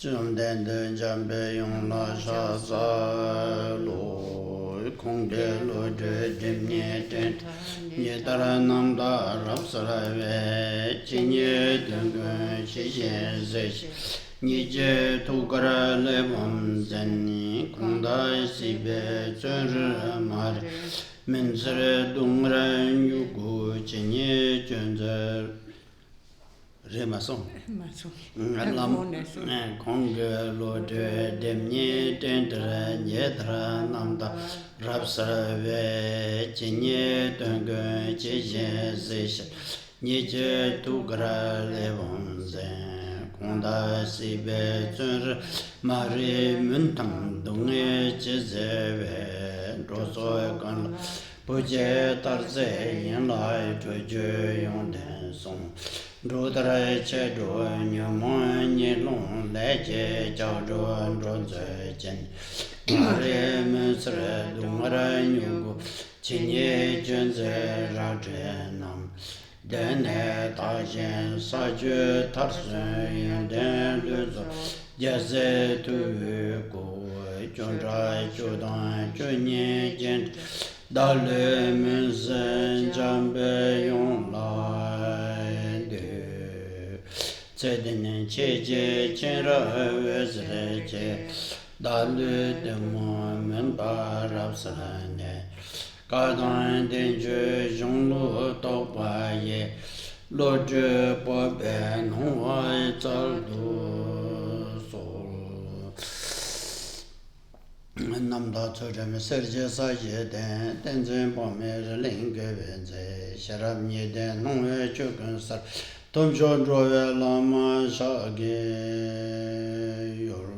Jamgön Kongtrül Lodrö Thaye namda rapsarave Jamgön Kongtrül Nije tukara levam zeni kunda sibe mar mensere dungran yugu chenye chönzer remason Kongtrül Lodrö Thaye tendra nyedra namda rapsarave chenye dungön cheche zesh nije tukara levam zeni Kunda sibe zunr mari muntam dungi jizeve rozo kan puje tarze yin lai chuje yong den song rodra che do nyamon ni long le je jiao zhuan zhuan zhe jen mari musre dungra nyugu chinye jun ze ra zhe nam Dene tajen saju tarsun yenden luzo Jeze tu go Chödrak chodan chönye jent Dalu munzen jambe yon lai de Tsedinen cheje chenra vezre che Dalu demo men barab sarane Kadan denje jonglu topaye Lodrö Thaye nuai zaldu sol Namda Chödrak serje saje den Tenzen pame ringe benze Sharab nye den nuai chökön sar Tomshon drove lama shage yor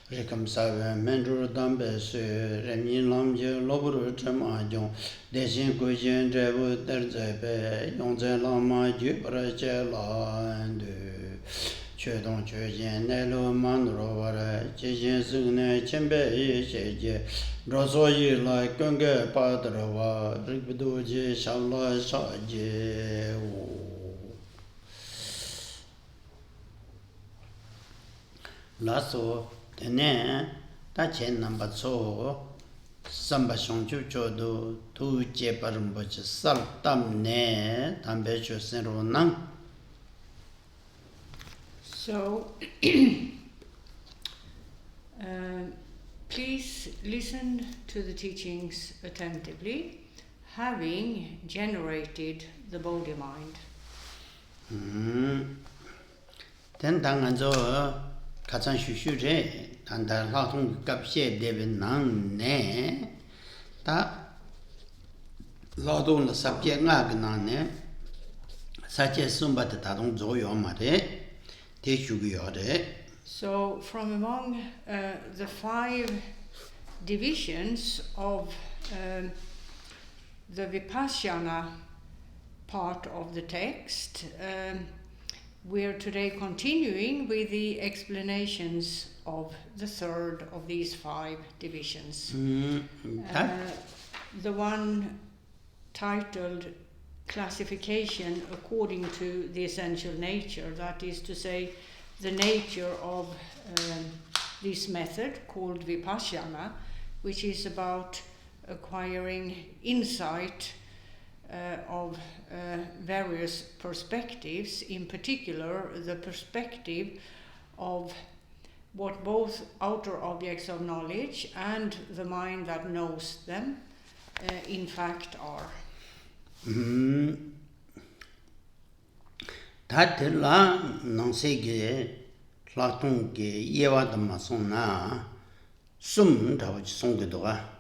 Rikam save mendur dambe su Remi lamje lobru chamajon Deshin kujen drevu terzebe Yongze lama jupra che landu Chödong chöjen nelu manro vare Chejen sugne chenbe sheje Roso yi la gönge padrava Rikbidu je shala shaje Laso Tene tachen namba tso samba shongchu chodo tu je parimboche sal tam ne tambe cho senro nang. So please listen to the teachings attentively, having generated the body mind. Ten tanganzo 가장 쉬쉬제 단단 활동 값에 되는 난네 다劳动的 사피가 그나네 사제 숨바다 다동 조요 말에 대주기요래. So from among the 5 divisions of the Vipassana part of the text, we're today continuing with the explanations of the 3rd of these 5 divisions. The one titled Classification According to the Essential Nature, that is to say, the nature of this method called Vipassana, which is about acquiring insight of various perspectives, in particular the perspective of what both outer objects of knowledge and the mind that knows them in fact are. 다들라 농세게 플라톤게 예와드마 손나 숨다고 송게도가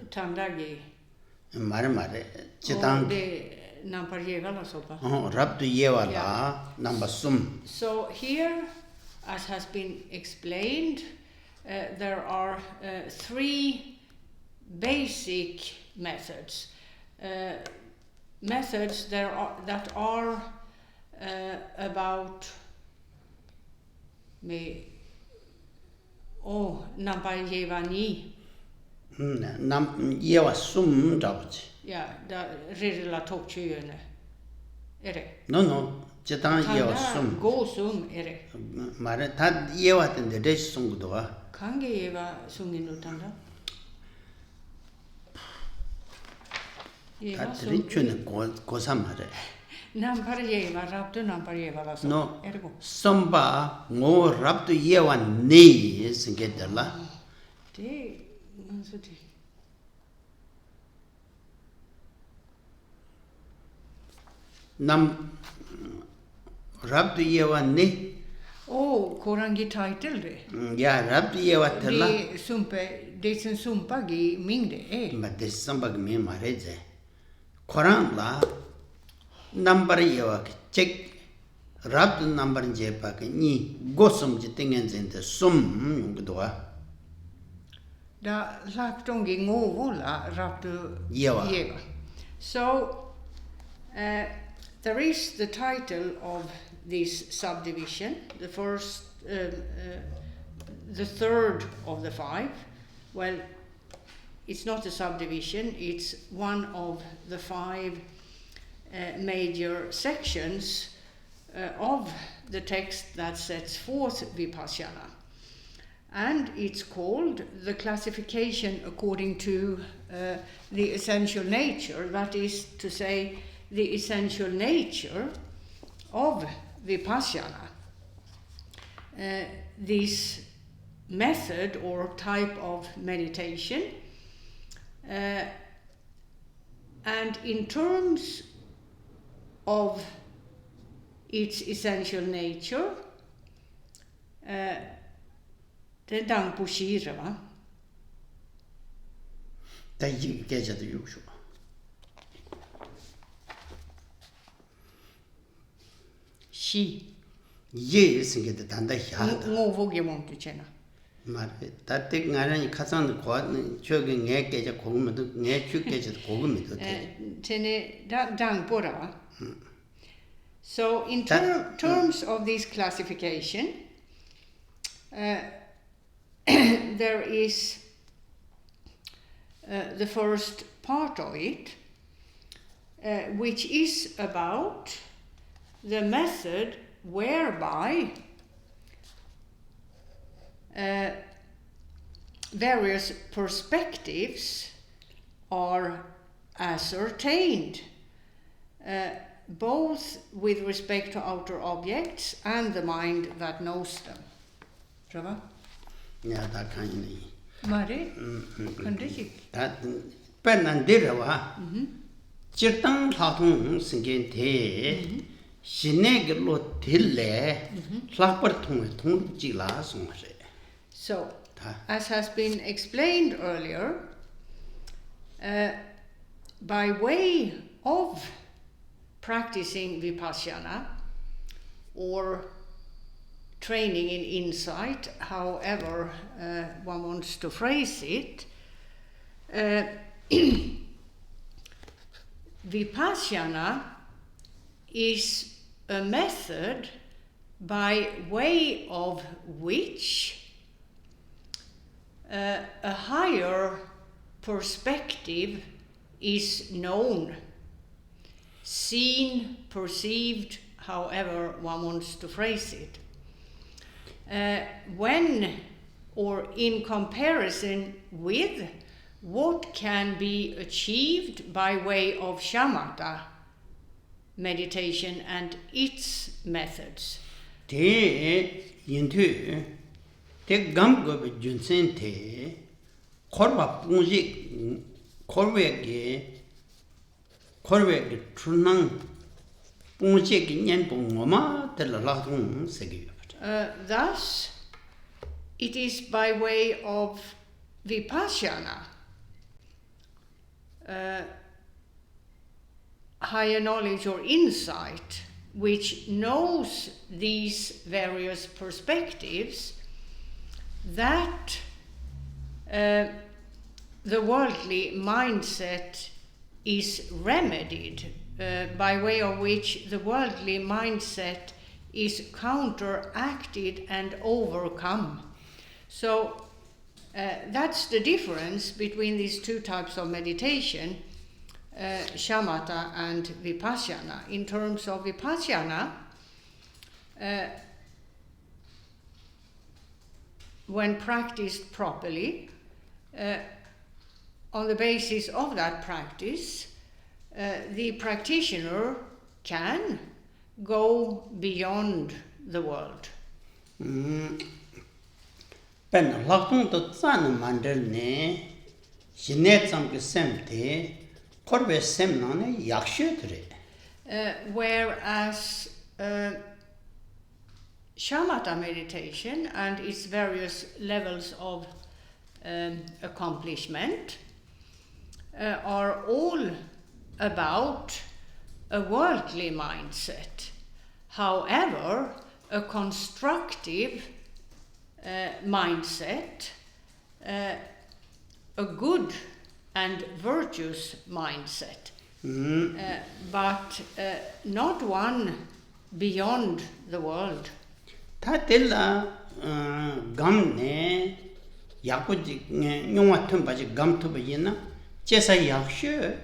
Tandagi. 말에 지당 Nampajeva sopa. rabdu yewala number sum. So here, as has been explained, there are 3 basic methods. Methods that are about Nampajevani. 예와 숨 잡지. Ja, da rirla tokchuyene. Är det? No, Jitang yewa sum. Go sum ere. Mare ta yewa tende resh sungudwa. Kange yewa sungin utanda. Ta trichune gosa mare. Nampar yewa raptu nampar yewa la sum. No. Ergo. Somba ngo raptu yewa ne singedala. De mansuti. Nam raptu yewa ne. Oh, korangi title de. Ya raptu yewa tela. De sumpe, de sen sumpa gi mingde Ma de samba mi mare je. Korang la number yewa check raptu number je pa ke ni gosum je tingen zente sum ngudwa. Da laktongi ngovo la raptu Yewa. So, there is the title of this subdivision, the first, the third of the 5. Well, it's not a subdivision, it's one of the 5 major sections of the text that sets forth Vipassana. And it's called the classification according to the essential nature, that is to say, the essential nature of Vipassana. This method or type of meditation, and in terms of its essential nature, det är dang på shira, va? Det är ju det ju så. Shi. Ye singed tanda ya. Ngovo ge mom tu chena. Mare ta tek ngaran khasan ko choge nge ke je kogum du nge chu ke je kogum du te. Tene dang på det, va? So in terms of this classification, there is the first part of it, which is about the method whereby various perspectives are ascertained, both with respect to outer objects and the mind that knows them. Trava? Ja, da kan ni. Mare? Kan det gick? Ta penan dirawa. Chirtang thong singen the. Shineg lo tille. Slapar thong jila song se. So, as has been explained earlier, by way of practicing Vipassana or training in insight, however one wants to phrase it, Vipassana is a method by way of which a higher perspective is known, seen, perceived, however one wants to phrase it. When or in comparison with what can be achieved by way of shamatha meditation and its methods. Te yintu te gam go be junsen te korwa punji korwe ge trunang punji ge nyen ngoma te la thong segi. Thus, it is by way of Vipassana, higher knowledge or insight, which knows these various perspectives, that the worldly mindset is remedied, by way of which the worldly mindset is counteracted and overcome. So that's the difference between these two types of meditation, shamatha and vipassana. In terms of vipassana, when practiced properly, on the basis of that practice, the practitioner can go beyond the world. Ben laktung to zan mandel ne jinet zam ke semte korbe sem nane yakshe tre. Whereas shamatha meditation and its various levels of accomplishment are all about a worldly mindset. However, a constructive mindset, a good and virtuous mindset, but not one beyond the world. Tatilla gam ne yakuji nyongwa tumbaji gam tubayina jesa yakshe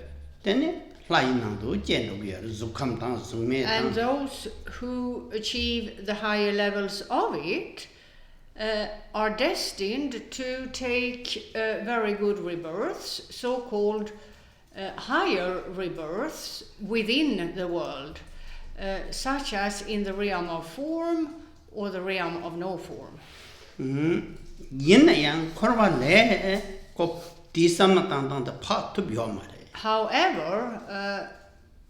tene lainando jendo gyer zukam tang zume. And those who achieve the higher levels of it are destined to take very good rebirths, so-called higher rebirths within the world, such as in the realm of form or the realm of no form. However,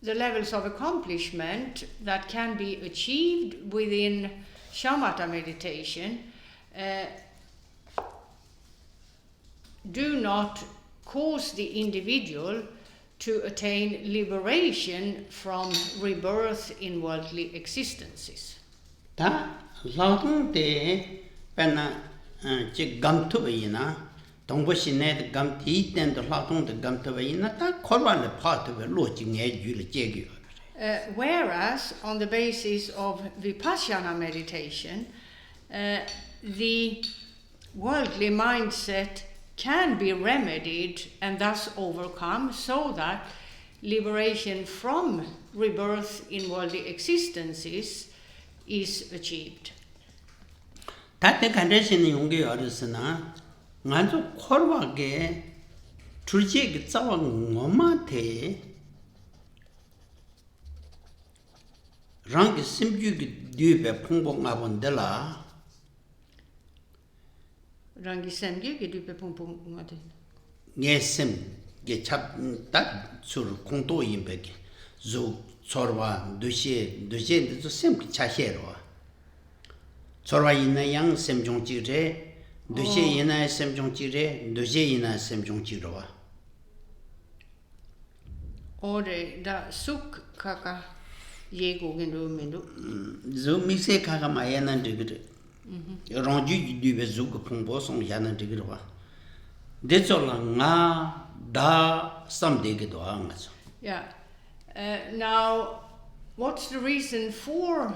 the levels of accomplishment that can be achieved within shamatha meditation do not cause the individual to attain liberation from rebirth in worldly existences. Ta laung de pena che gam tu bayina dongbo shine de gam ti den de laung de gam tu bayina ta korwa le pa tu lo ji nge ju le je gyu. Whereas on the basis of vipassana meditation, the worldly mindset can be remedied and thus overcome so that liberation from rebirth in worldly existences is achieved. Tate condition yongge yorisna nganzo korwa ge turje ge tsawa ngoma te rang simju ge dybe phongbo ngabon dela Rangi semge ge dupe pung pung ngate. Ngesem ge chap ta sur kongto yimbe ge zo chorwa dushe de zo sem ki chashero chorwa ina yang sem jong ji re dushe ina sem jong ji re dushe ina sem jong ji ro Ore da suk kaka yego gendo mendo. zo mixe kaka mayana de Ranju du bezouk pongbo son yana de ro de zola nga da sam de ge do nga. Yeah. Now, what's the reason for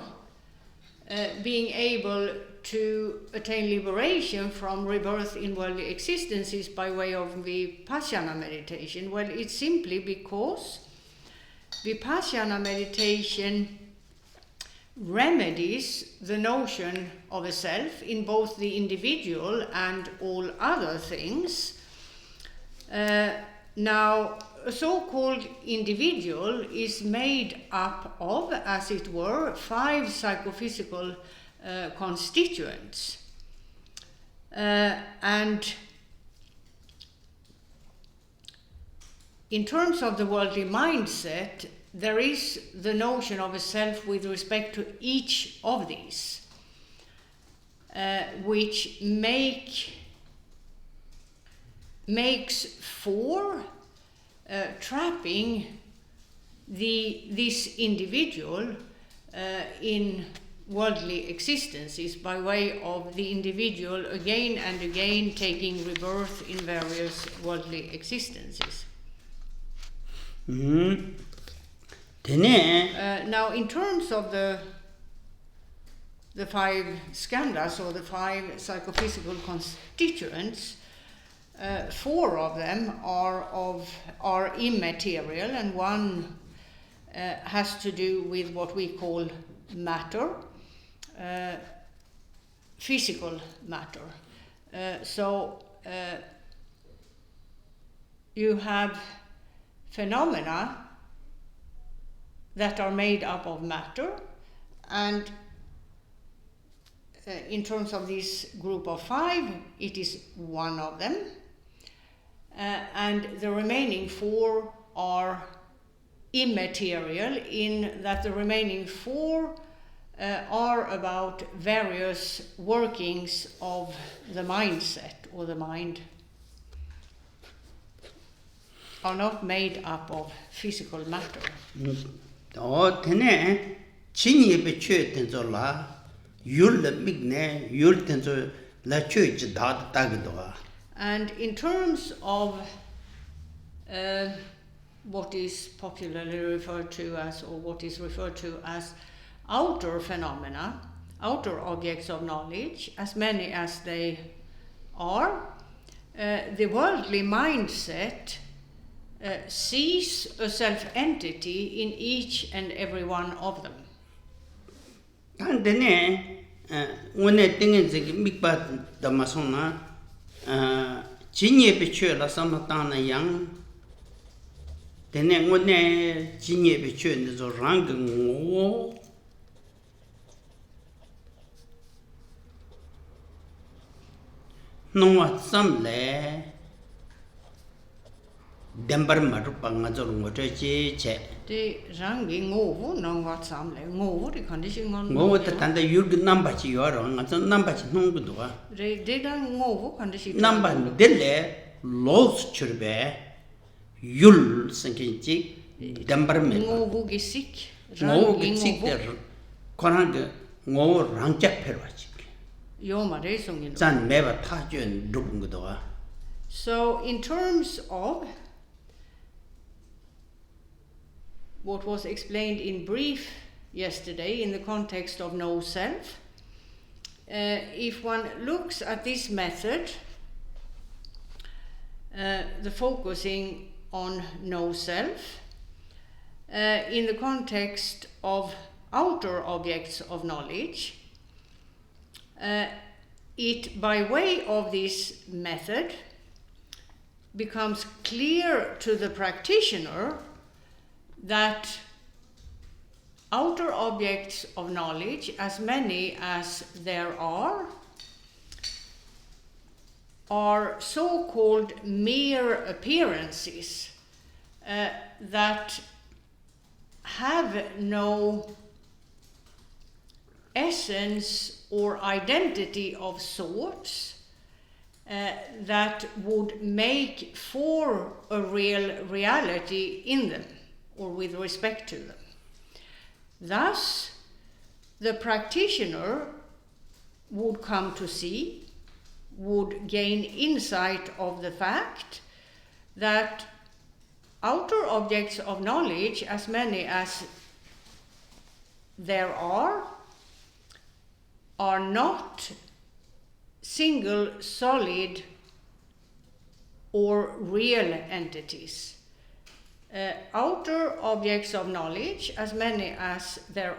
being able to attain liberation from rebirth in worldly existences by way of vipassana meditation? Well, it's simply because vipassana meditation remedies the notion of a self in both the individual and all other things. Now, a so-called individual is made up of, as it were, 5 psychophysical constituents. And in terms of the worldly mindset, there is the notion of a self with respect to each of these, which makes for trapping this individual in worldly existences by way of the individual again and again taking rebirth in various worldly existences. Now, in terms of the 5 skandhas, or the 5 psychophysical constituents, 4 of them are immaterial, and one has to do with what we call matter, physical matter. So you have phenomena that are made up of matter, and in terms of this group of 5, it is one of them, and the remaining 4 are immaterial, in that the remaining 4 are about various workings of the mindset or the mind, are not made up of physical matter. And in terms of what is popularly referred to as, or what is referred to as outer phenomena, outer objects of knowledge, as many as they are, the worldly mindset sees a self-entity in each and every one of them. And then, when I think it's a big part of the Masona, Jinye Pichu, La Samatana Yang, then when Jinye Pichu is a ranking. No, what some lay. Dembar Marupangazol, what I say. The ranking over, no, what some lay, over the condition on what the you number you are on, and some numbers no good. They didn't over condition. Number Dille, Los Churbe, Yul sinking chick, Dembar Over Gisik, no Gisik, Coranga, no Ranjak Perwachik. Yoma Resung. San never touch you and Dugungodoa. So, in terms of what was explained in brief yesterday in the context of no self, if one looks at this method, the focusing on no self, in the context of outer objects of knowledge, it, by way of this method, becomes clear to the practitioner that outer objects of knowledge, as many as there are so-called mere appearances that have no essence or identity of sorts that would make for a real reality in them or with respect to them. Thus, the practitioner would come to see, would gain insight of the fact that outer objects of knowledge, as many as there are not single, solid, or real entities. Outer objects of knowledge, as many as there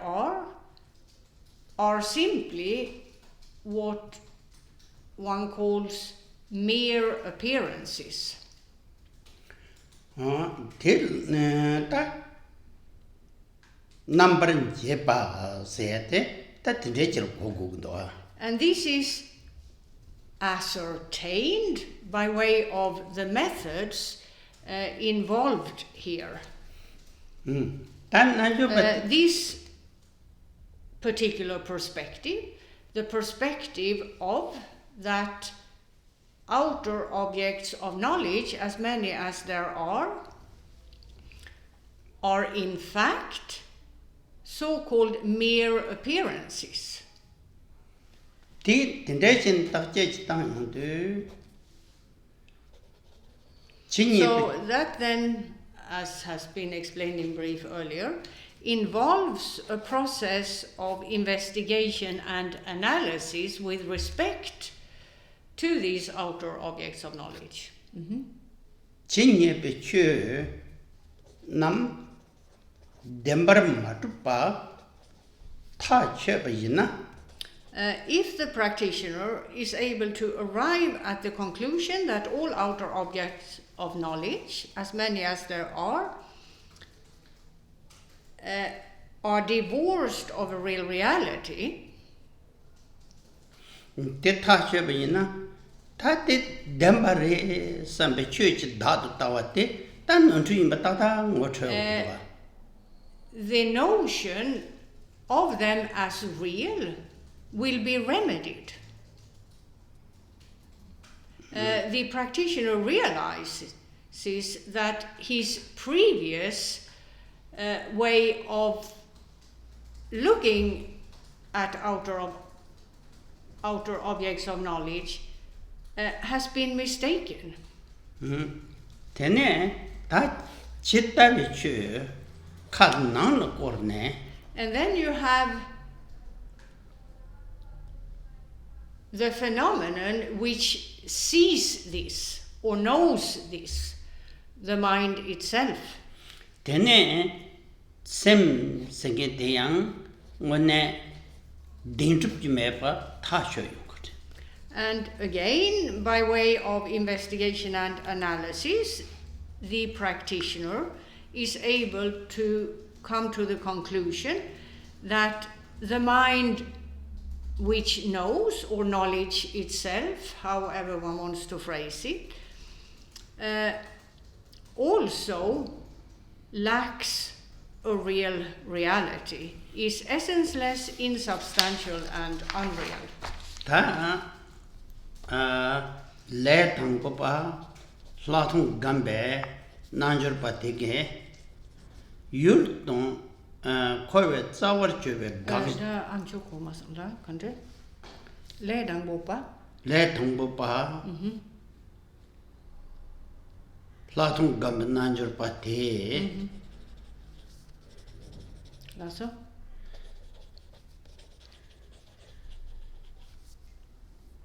are simply what one calls mere appearances. And this is ascertained by way of the methods involved here. This particular perspective, the perspective of that outer objects of knowledge, as many as there are in fact so-called mere appearances. So that then, as has been explained in brief earlier, involves a process of investigation and analysis with respect to these outer objects of knowledge. if the practitioner is able to arrive at the conclusion that all outer objects of knowledge, as many as there are divorced of a real reality, the notion of them as real will be remedied. The practitioner realizes that his previous way of looking at outer objects of knowledge has been mistaken. And then you have the phenomenon which sees this or knows this, the mind itself. And again, by way of investigation and analysis, the practitioner is able to come to the conclusion that the mind which knows, or knowledge itself, however one wants to phrase it, also lacks a real reality, is essenceless, insubstantial, and unreal.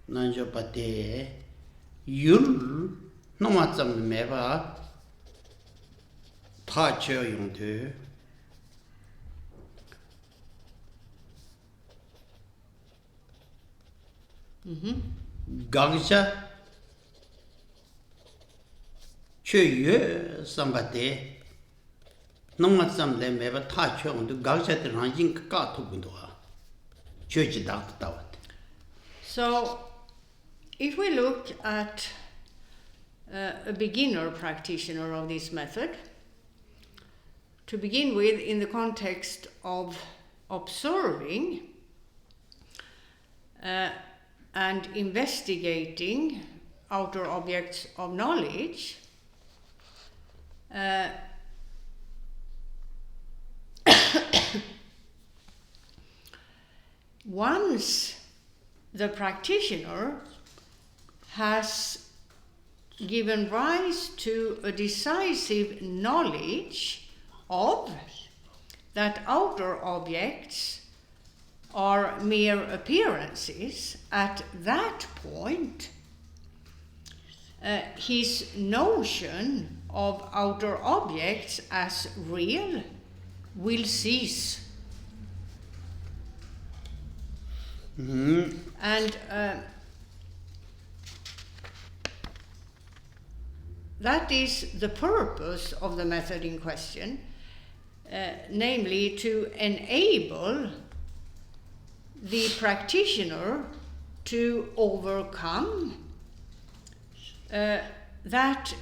Nanjopate yul nomatsam meva tacho yungtu gagsha chöye sambate nomatsam le meva tacho yungtu gagsha de ranjing ka tugundwa chöji dak tawat. So, if we look at a beginner practitioner of this method, to begin with, in the context of observing and investigating outer objects of knowledge, once the practitioner has given rise to a decisive knowledge of that outer objects are mere appearances, at that point his notion of outer objects as real will cease. And that is the purpose of the method in question, namely to enable the practitioner to overcome that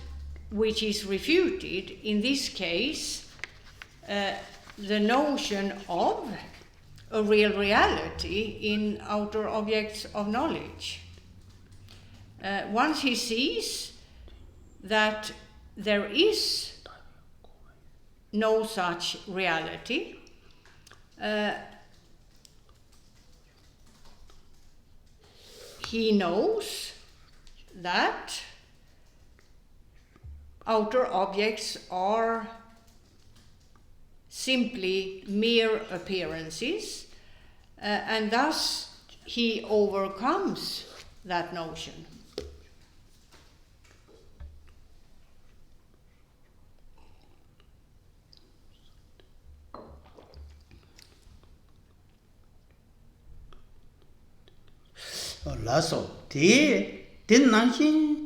which is refuted, in this case, the notion of a real reality in outer objects of knowledge. Once he sees that there is no such reality, he knows that outer objects are simply mere appearances, and thus he overcomes that notion. Lasso, didn't Nancy?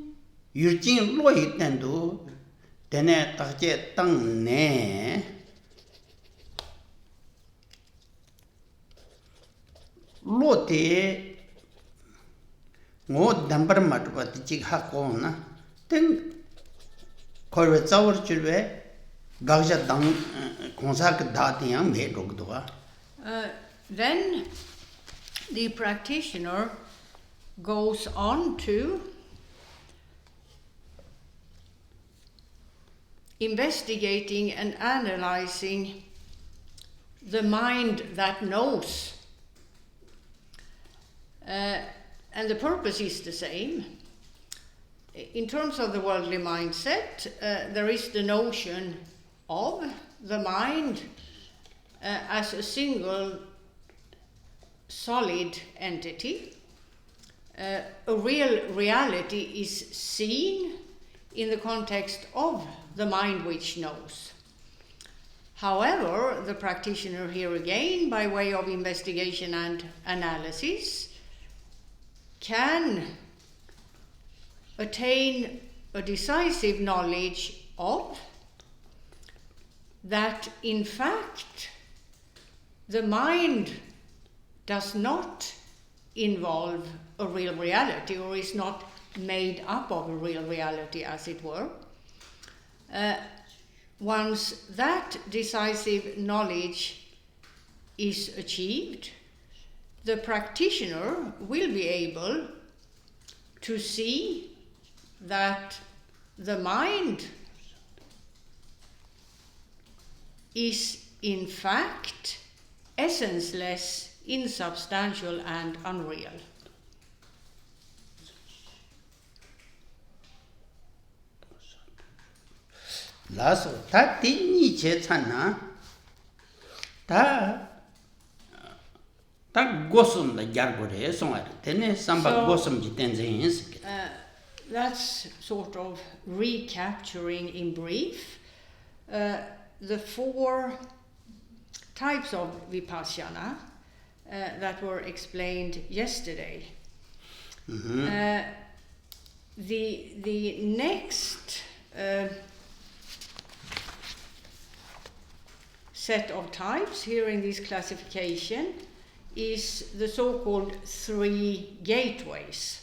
You jing Lloyd and do. Then I get tongue ne. Lotte. No dumper mat what the jig hakona. Then Corvette our children. Gaja dang consac datiam made Rogdoa. Then the practitioner goes on to investigating and analyzing the mind that knows. And the purpose is the same. In terms of the worldly mindset, there is the notion of the mind as a single solid entity. A real reality is seen in the context of the mind which knows. However, the practitioner here again, by way of investigation and analysis, can attain a decisive knowledge of that, in fact, the mind does not involve a real reality, or is not made up of a real reality, as it were. Once that decisive knowledge is achieved, the practitioner will be able to see that the mind is in fact essenceless, insubstantial, and unreal. Lasso, that didn't chetana. That gossum the Jargore song. Then somebody gossum jitens. That's sort of recapturing in brief the four types of vipassana that were explained yesterday. The next set of types here in this classification is the so-called three gateways,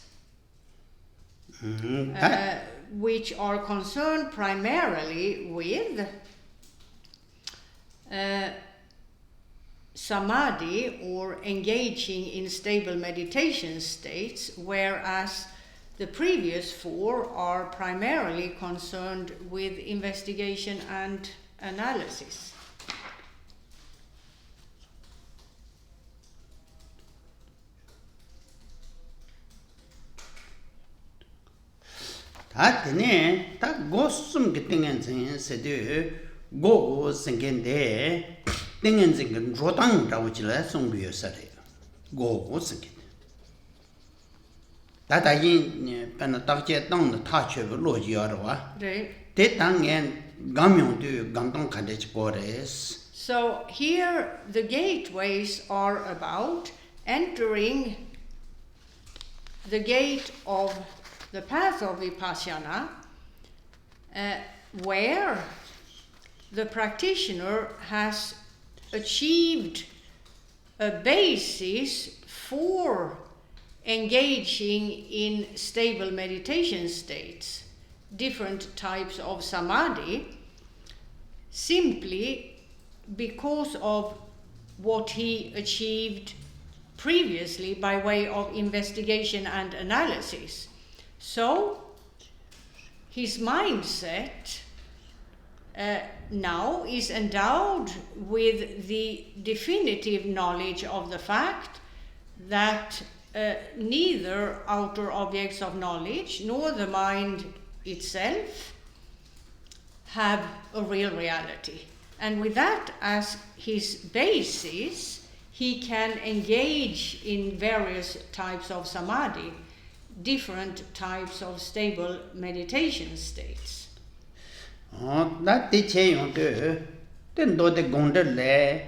which are concerned primarily with samadhi, or engaging in stable meditation states, whereas the previous four are primarily concerned with investigation and analysis. That gossum getting and said, go singing there, things in Rotan, which less on your study. Go singing. That I in Penatach down the touch of Lord Yarwa. They dang and Gamyon do Ganton Kadich Gores. So here the gateways are about entering the gate of the path of vipassana, where the practitioner has achieved a basis for engaging in stable meditation states, different types of samadhi, simply because of what he achieved previously by way of investigation and analysis. So, his mindset now is endowed with the definitive knowledge of the fact that neither outer objects of knowledge nor the mind itself have a real reality. And with that as his basis, he can engage in various types of samadhi, different types of stable meditation states. That they change then do the gondel le,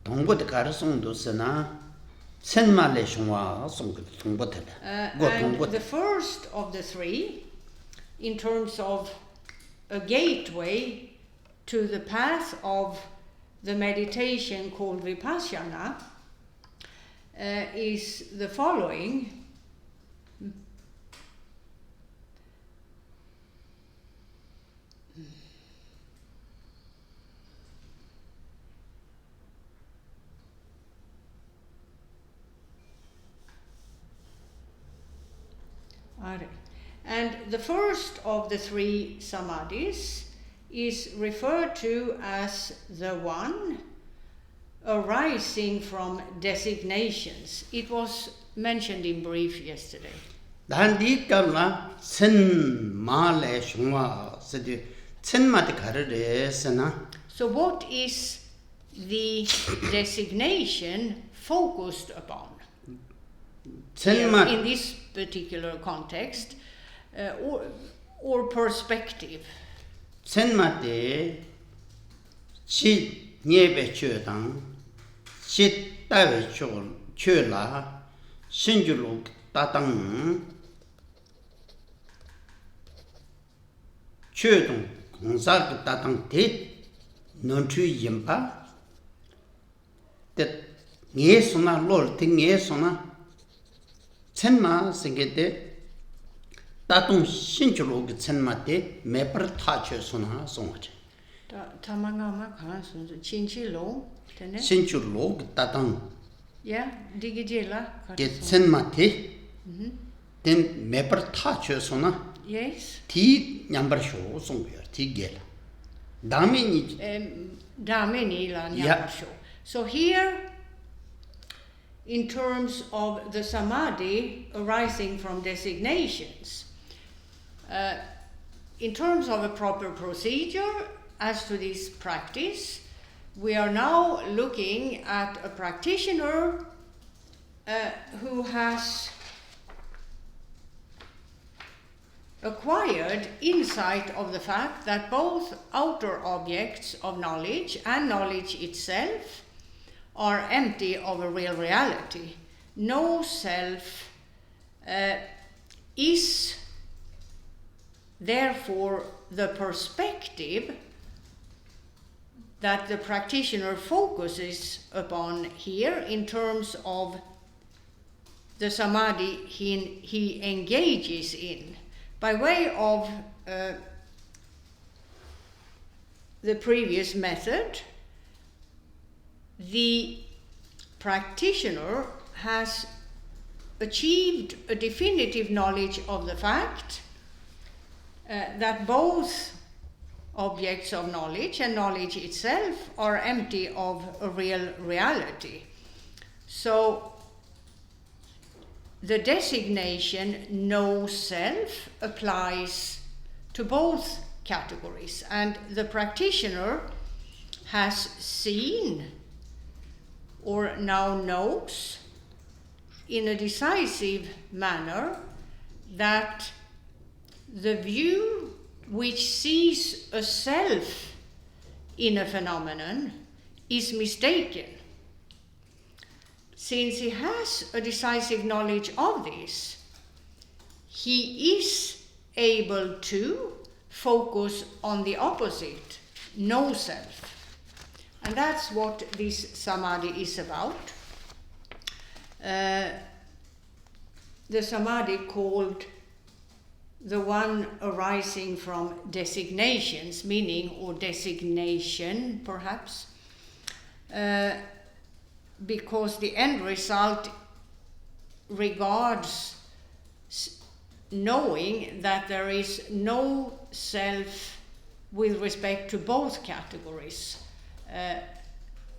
don't go the carson do sana, Senma le shungwa song tungbotel. And the first of the three, in terms of a gateway to the path of the meditation called Vipassana, is the following. And the first of the three samadhis is referred to as the one arising from designations. It was mentioned in brief yesterday. Dandi kavla sen ma le shungwa sedi sen ma de karere sena. So what is the designation focused upon in this particular context or perspective? Sen ma de chi nyebe chö dang chi ta we chö la shin ju lu ta dang chö dong gong sa ge ta dang de non chu yin pa de nge so na lol de nge so na chen ma sing ge de ta dong shin ju lu ge chen ma de me par ta chö so na song ge Tamangama kan sun chinchi lo tene. Shinchu lo ta dang Yeah, digijela. ge chen ma de den me par ta chö so na Yes. Ti nyambar sho song ge ti gel dami ni Damini la nyambasho. So here, in terms of the samadhi arising from designations, in terms of a proper procedure as to this practice, we are now looking at a practitioner who has acquired insight of the fact that both outer objects of knowledge and knowledge itself are empty of a real reality. No self is therefore the perspective that the practitioner focuses upon here in terms of the samadhi he engages in. By way of the previous method, the practitioner has achieved a definitive knowledge of the fact that both objects of knowledge and knowledge itself are empty of a real reality. So the designation no self applies to both categories, and the practitioner has seen or now knows in a decisive manner that the view which sees a self in a phenomenon is mistaken. Since he has a decisive knowledge of this, he is able to focus on the opposite, no self. And that's what this samadhi is about. The samadhi called the one arising from designations, meaning, or designation perhaps, because the end result regards knowing that there is no self with respect to both categories.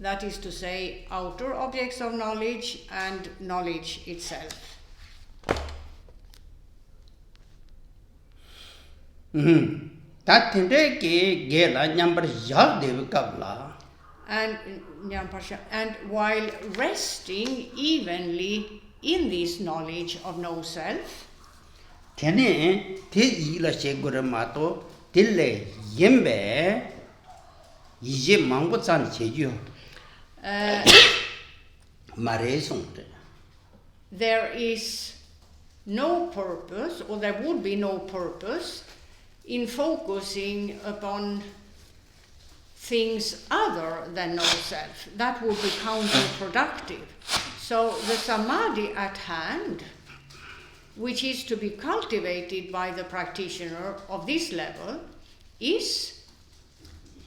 That is to say, outer objects of knowledge and knowledge itself. That and while resting evenly in this knowledge of no self, there is no purpose, or there would be no purpose, in focusing upon things other than no self. That would be counterproductive. So the samadhi at hand, which is to be cultivated by the practitioner of this level, is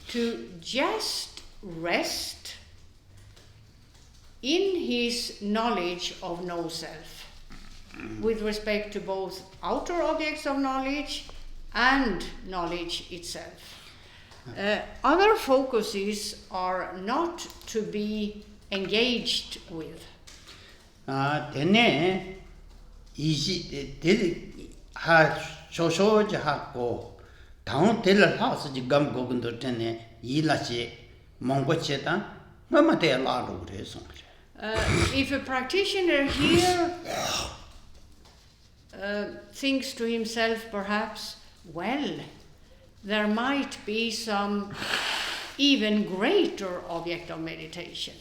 to just rest in his knowledge of no self, with respect to both outer objects of knowledge and knowledge itself. Other focuses are not to be engaged with. Tene 이시 될 쇼쇼지 하고 다운 될 하우스 지금 거근도 tene 이라시 몽고체다 뭐마대 라로 그래서. If a practitioner here thinks to himself, perhaps, well, there might be some even greater object of meditation,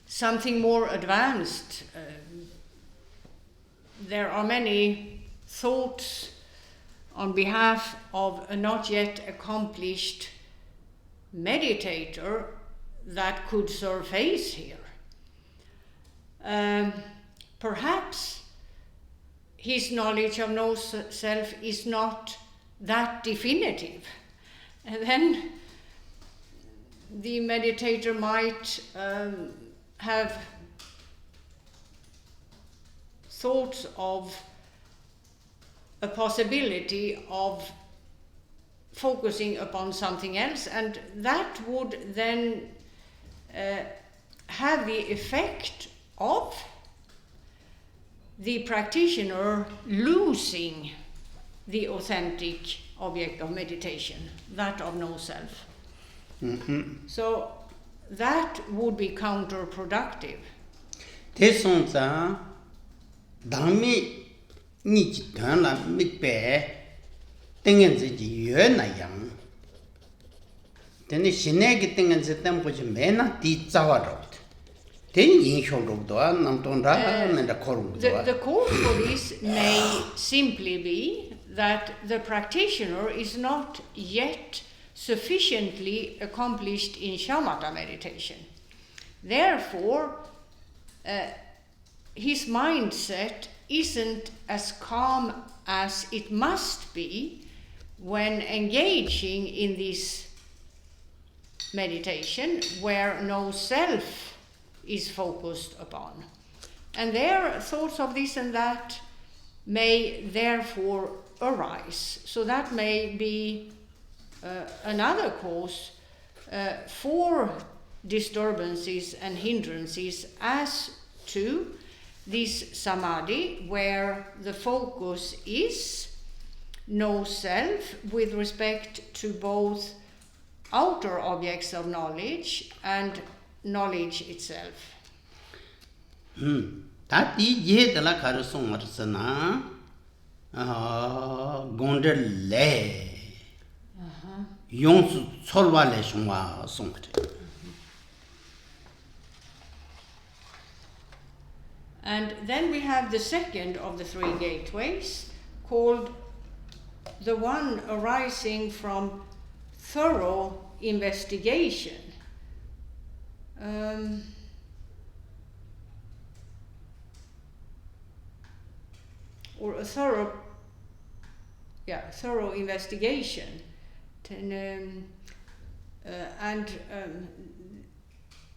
something more advanced. There are many thoughts on behalf of a not yet accomplished meditator that could surface here. Perhaps his knowledge of no self is not that definitive. And then the meditator might have thoughts of a possibility of focusing upon something else, and that would then have the effect of the practitioner losing the authentic object of meditation, that of no self. So that would be counterproductive. 대송자 당미 니지 단라 밑배 땡엔지 유연나양 근데 신내기 땡엔지 땡보지 매나 뒤자와로 The cause for this may simply be that the practitioner is not yet sufficiently accomplished in shamatha meditation. Therefore, his mindset isn't as calm as it must be when engaging in this meditation where no self is focused upon. And their thoughts of this and that may therefore arise. So that may be another cause for disturbances and hindrances as to this samadhi, where the focus is no self with respect to both outer objects of knowledge and knowledge itself. That ye de la carson marsana gondel le yonsu solwale shwa songte. And then we have the second of the three gateways, called the one arising from thorough investigation. Or a thorough investigation. And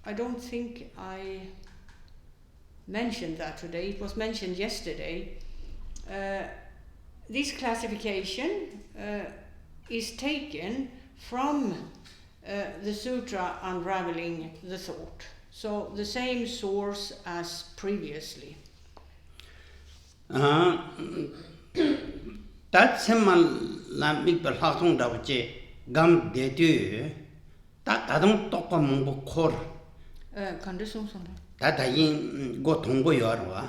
I don't think I mentioned that today. It was mentioned yesterday. This classification is taken from the sutra Unraveling the Thought. So the same source as previously. That's la mikbal hatong dawache gam de du that don't talk among core. Kan du sån? That I go tongo yorwa.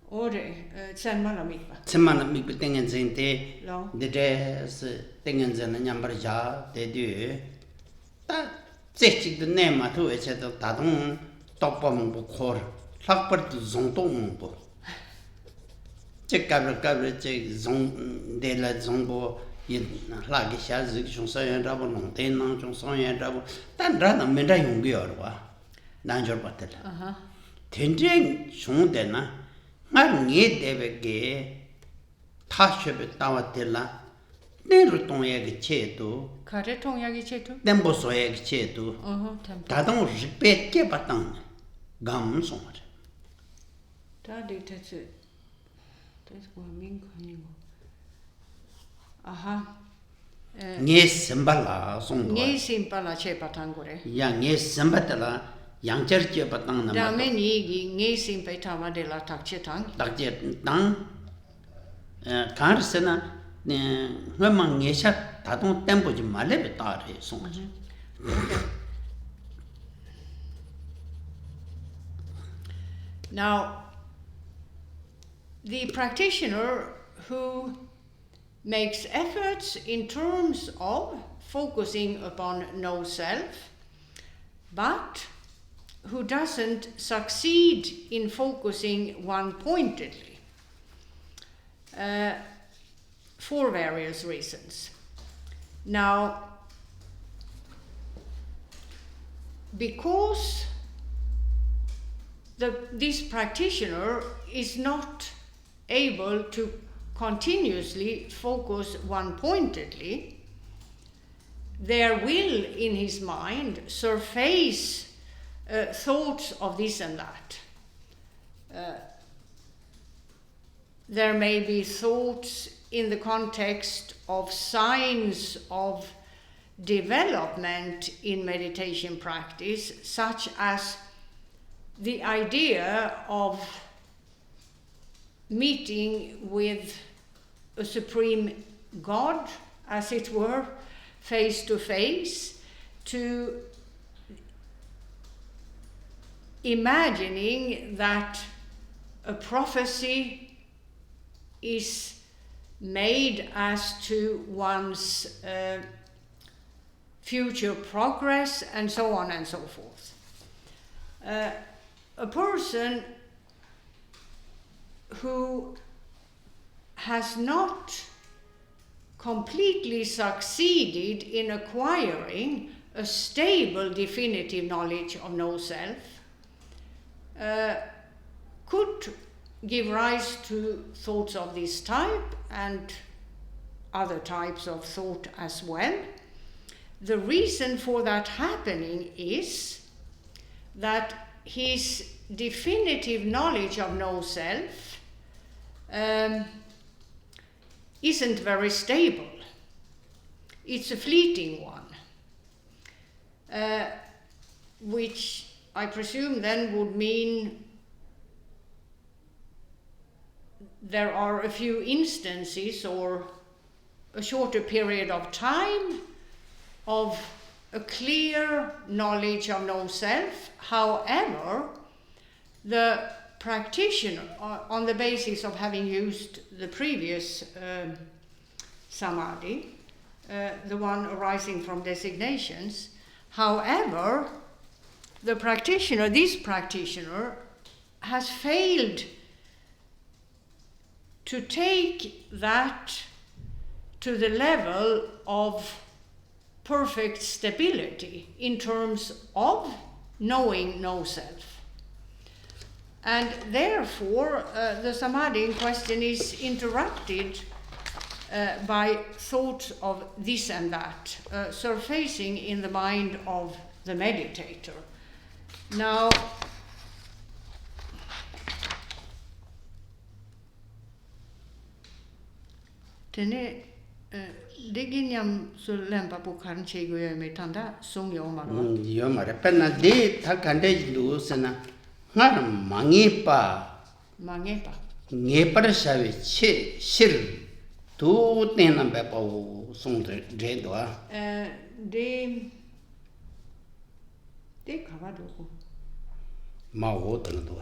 Ore, tsemana mikba. Tsemana mikbal tengen zente, the dress tengen and Yambarja, de du. That says the name at two, etc. Tadon, tokpa mungpo khor, lakpar tu zongto mungpo. Che kabra che zong, de la zongpo, yin lagi xa zik chung sa yan rabo, nong ten nang chung sa yan rabo, tan rana menda yungi yorwa, nanjor patela. Tenjeng chung de na, ngar nge dewe ge, ta shebe tawa tela, nenru tong yagi che tu, Kare tong yagi che tu? tenpo so yagi che tu, tatang rikpe ke patang, gam song re. Tadi tetsu, tetsu ming kanigo. Aha. Nge semba la song do. Nge simpa la che patangore. Ya nge semba tela, yangchar che patang na Da mato. me ni gi nge simpa tawa de la tak che tang. Tak che tang, kar se na, nga ma nge sha tatang tenpo ji ma lebe ta re song re. Now, the practitioner who makes efforts in terms of focusing upon no self, but who doesn't succeed in focusing one-pointedly, for various reasons. Now, because this practitioner is not able to continuously focus one-pointedly, there will in his mind surface thoughts of this and that. There may be thoughts in the context of signs of development in meditation practice, such as the idea of meeting with a supreme God, as it were, face to face, to imagining that a prophecy is made as to one's future progress, and so on and so forth. A person who has not completely succeeded in acquiring a stable, definitive knowledge of no self could give rise to thoughts of this type and other types of thought as well. The reason for that happening is that his definitive knowledge of no self isn't very stable. It's a fleeting one, which I presume then would mean there are a few instances or a shorter period of time of a clear knowledge of no self. However, the practitioner, on the basis of having used the previous samadhi, the one arising from designations, however, the practitioner, this practitioner, has failed to take that to the level of perfect stability in terms of knowing no self. And therefore, the samadhi in question is interrupted by thoughts of this and that, surfacing in the mind of the meditator. Now, tene deginyam sulempa pukhan cheguye me tanda sungyo maro. Yo mara penna de ta kande lu sena ngar mangepa. Mangepa. Ngepar shawe che shir tu tena bepa u song re do a. De kavadoko. Ma wo tena do.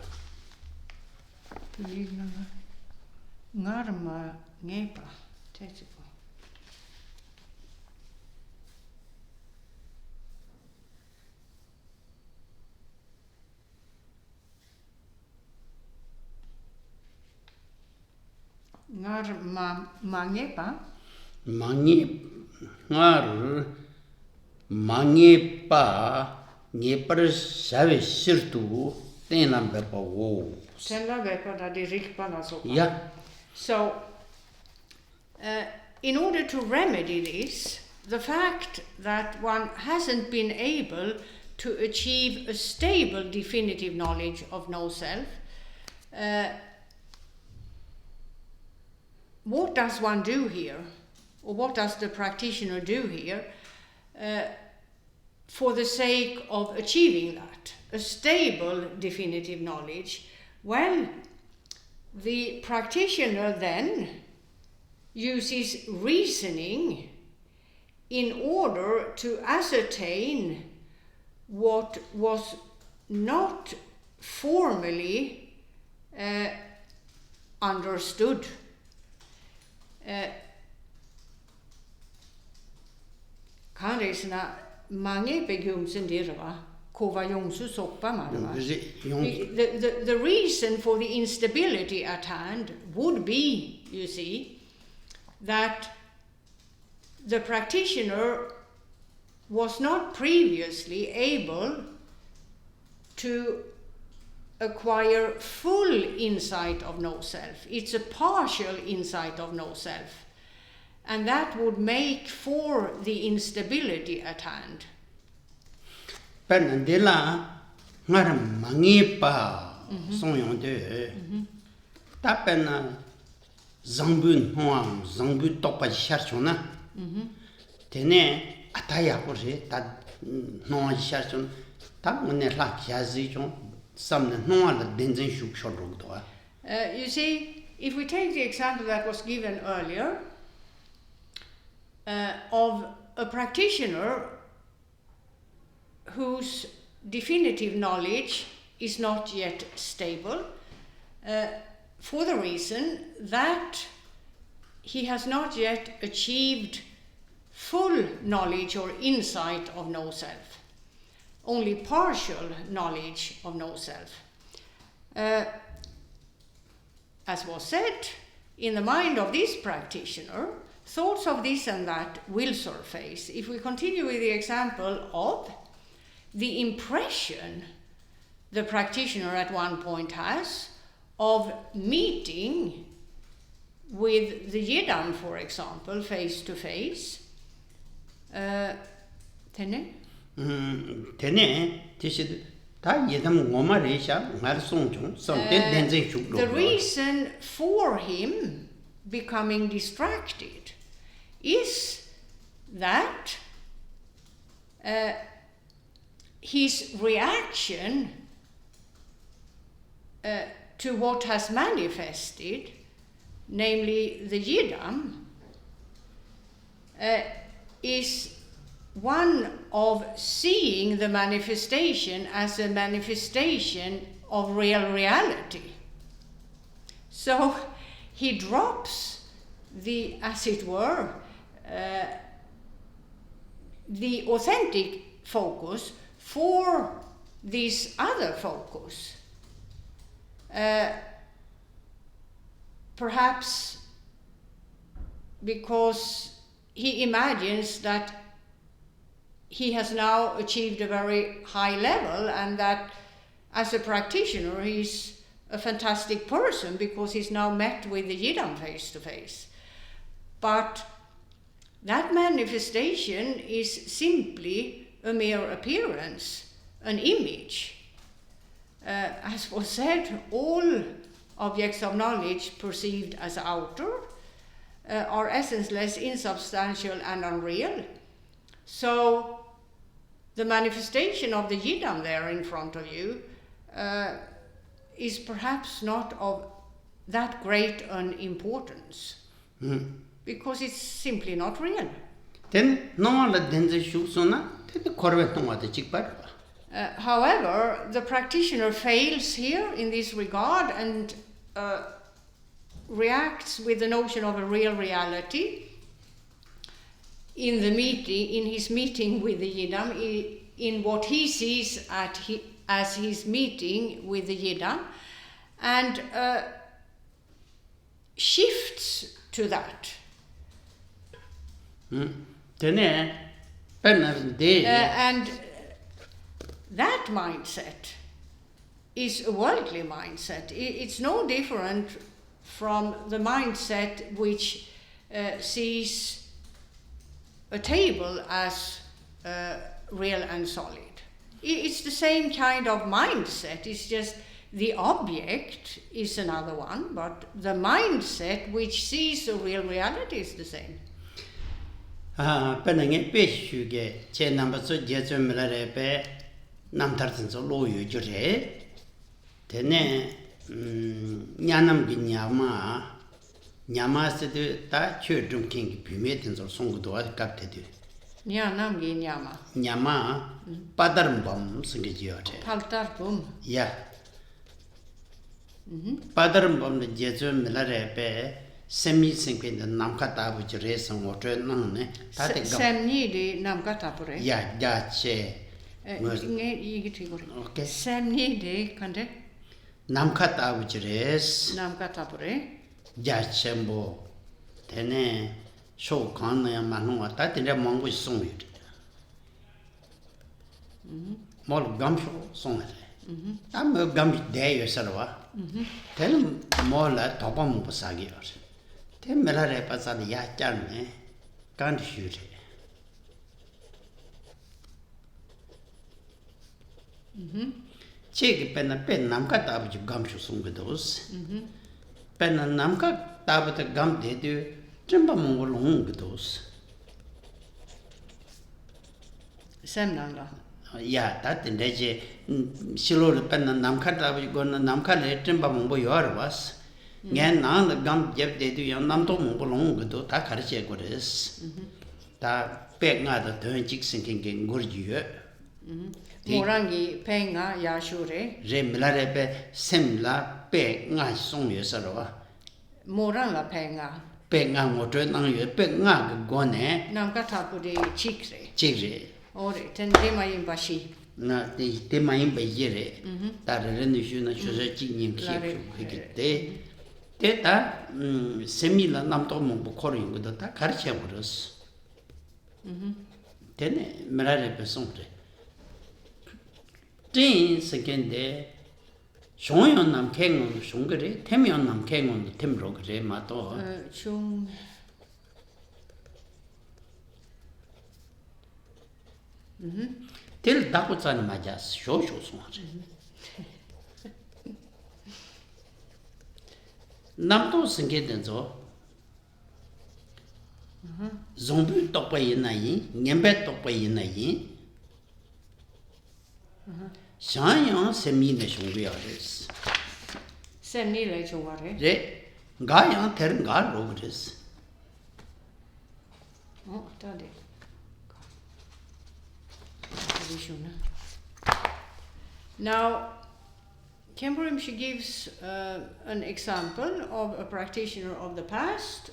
Ngar ma ngepa. Tetsuko. ngar mangepa ngar mangepa ngepar save sirtu tenam bepa wo. Tenla bepa da di rikpala sopa. Yeah. So, in order to remedy this, the fact that one hasn't been able to achieve a stable definitive knowledge of no self, what does one do here? Or what does the practitioner do here for the sake of achieving that? A stable definitive knowledge. Well, the practitioner then uses reasoning in order to ascertain what was not formally understood. Kanresna mange begumsen dirva kova yongsu soppa marva. The reason for the instability at hand would be, you see, that the practitioner was not previously able to acquire full insight of no self. It's a partial insight of no self. And that would make for the instability at hand. Pernandela ngar mangepa songyongde tapena zangbun hoang zangbun topa charchona tene ataya kore ta no charchon ta mone la kyazi jon samne no la denzen shuk shorog do. You see, if we take the example that was given earlier of a practitioner whose definitive knowledge is not yet stable, for the reason that he has not yet achieved full knowledge or insight of no self, only partial knowledge of no self. As was said, in the mind of this practitioner, thoughts of this and that will surface. If we continue with the example of the impression the practitioner at one point has of meeting with the Yidam, for example, face to face. Tene? The reason for him becoming distracted is that his reaction to what has manifested, namely the Yidam, is one of seeing the manifestation as a manifestation of real reality. So he drops the, as it were, the authentic focus for this other focus. Perhaps because he imagines that he has now achieved a very high level and that as a practitioner he's a fantastic person because he's now met with the Yidam face to face. But that manifestation is simply a mere appearance, an image. As was said, all objects of knowledge perceived as outer are essenceless, insubstantial and unreal. So the manifestation of the Yidam there in front of you is perhaps not of that great an importance, because it's simply not real. Then however, the practitioner fails here in this regard and reacts with the notion of a real reality in his meeting with the Yidam, in what he sees as his meeting with the Yidam, and shifts to that. And that mindset is a worldly mindset. It's no different from the mindset which sees a table as real and solid. It's the same kind of mindset. It's just the object is another one, but the mindset which sees the real reality is the same. Penang peshuge che number so jezumere pe namtartin so loyu jure. Tene nyanam gi nyama se de ta chödrak king pimetin so songudo kapte de. Nyanam gi nyama padarmbam singe jiyote. Paltarbum. Yeah. Padarmbam de jezumere pe Semni singpin the namkata which race and water nang ne. Semni de namkata pure. Yeah, che. Okay. Semni de kande. Namkata which race. Namkata pure. Chembo. Tene show kan ya manu that in the mongo song it. Mol gumsho song it. I'm a gum day yourself. Tell more like topam pasagi. Te melare pasad ya charne can't shoot Check pen a pen namka tab gumshoe sung with those. Pen and namka tab at a gum de do jumpa mongolong with those. Semnanga. Yeah, that in the shilo pen and namka tab you gonna namka let jumpa mongo your was. Ngan nang the gum jeb de do yon namto mongolong with do ta karche goddess. Ta peg nga the turn chicks sinking in gorgio. Morangi penga yashure. Re milare pe semla pe nga song yesarwa. Moranga penga. Pe nga moto nang ye pe nga gone. Namkata pudi chikre. Chigre. Ore ten tema imbashi. Na te mai be yere. Ta re ne shu na shu se chi nim ki te. Te ta semila namto mo bu korin go ta karche buros. Tene milare pe songre. Tin second Shonyon nam kengon shungre, temyon nam kengon temrogre mato. Chung. Till dakutsan majas, shosho songe. Namto senge denzo. Zombu tokpa yinayin, nyembe tokpa yinayin. Shanyang semine shungyares. Semni le chungare. Re, gayang teranga rogres. Oh, tade. Now, Khenpo Rinpoche gives an example of a practitioner of the past,